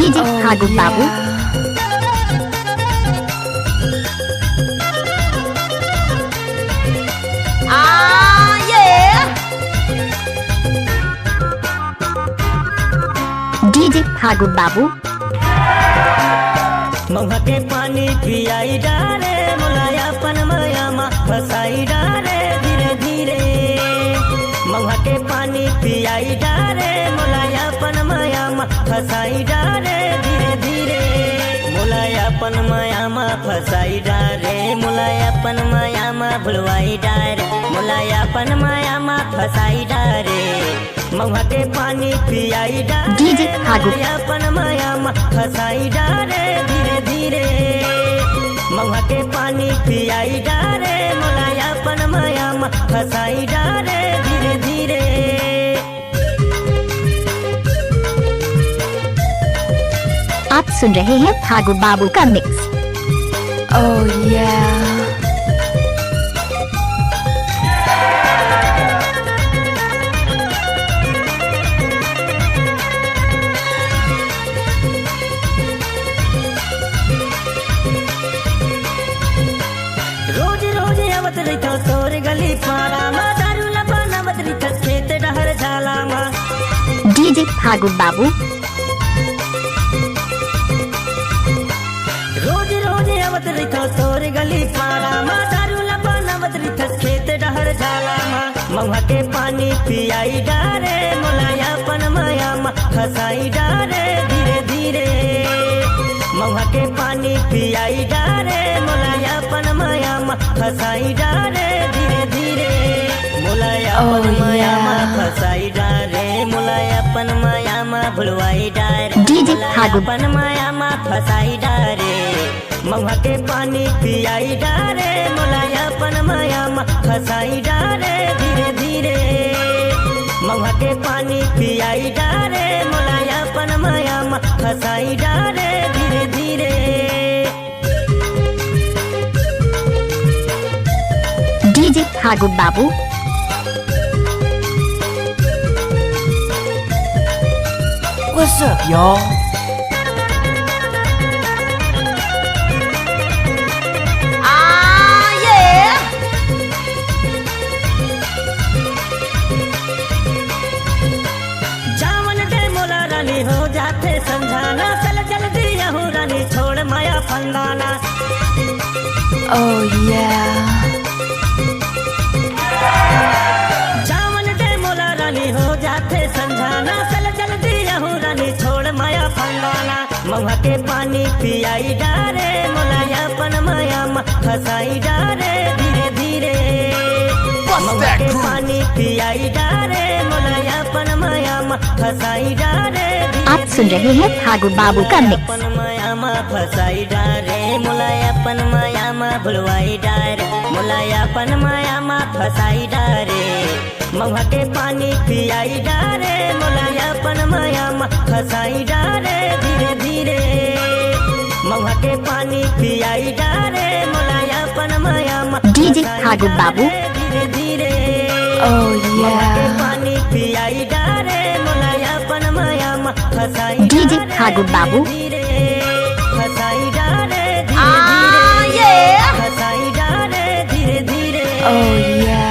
DJ Phagu बाबू। DJ Phagu बाबू। महुआ के पानी पियाई डारे मुलाया पन मायामा फसाई डारे धीरे धीरे। महुआ के पानी पियाई डारे मुलाया पन मायामा फसाई डारे धीरे धीरे। मुलाया पन मायामा फसाई डारे मुलाया पन मायामा भुलवाई डारे मुलाया पन मायामा फसाई डारे। महुआ के पानी पियाई डारे डीजे फागु। अपन मायामा फसाई डारे धीरे धीरे। महुआ के पानी पियाई डारे मुलाया अपन मायामा फसाई डारे धीरे धीरे। आप सुन रहे हैं फागु बाबू का मिक्स। Oh yeah. रोज रोज आवत रही तोर गली पारा मा दारू लबन आवत रही खेत डहर झाला मा। डीजे फागु बाबू। रोज रोज आवत रही तोर गली पारा मा दारू लबन आवत रही खेत डहर झाला मा। महुआ के पानी पियाई डारे मुलाया पन मायामा फसाई डारे धीरे धीरे। महुआ के पानी पियाई डारे मुलाया पन मायामा फसाई डारे धीरे धीरे। मुलाया पन मायामा फसाई डारे मुलाया पन मायामा भुलवाई डारे डीजे फागु। पन मायामा फसाई डारे। महुआ के पानी पियाई डारे मुलाया पन मायामा फसाई डारे धीरे धीरे। महुआ के पानी पियाई डारे मुलाया पन मायामा फसाई डारे धीरे धीरे। डीजे फागु बाबू। What's up, y'all? जावन दे मोला रानी हो जाते समझाना चल जल्दी यहू रानी छोड़ माया फंदाना। Oh yeah. जावन दे मोला रानी हो जाते समझाना चल जल्दी यहू रानी छोड़ माया फंदाना। महुआ के पानी पियाई डारे मुलाया पन मायामा फसाई डारे धीरे धीरे। महुआ के पानी पियाई डारे मुलाया पन मायामा फसाई डारे धीरे आप सुन रहे हैं फागु बाबू का मिक्स। पन मायामा फसाई डारे मुलाया पन मायामा भुलवाई डारे मुलाया पन मायामा फसाई डारे। महुआ के पानी पियाई डारे मुलाया पन मायामा फसाई डारे धीरे धीरे। महुआ के पानी पियाई डारे मुलाया पन मायामा डीजे फागु बाबू। धीरे धीरे। Oh महुआ के yeah. पानी पियाई डारे मुलाया पन मायामा फसाई डीजे फागु बाबू। धीरे फसाई डारे धीरे धीरे। फसाई डारे धीरे धीरे। Oh yeah.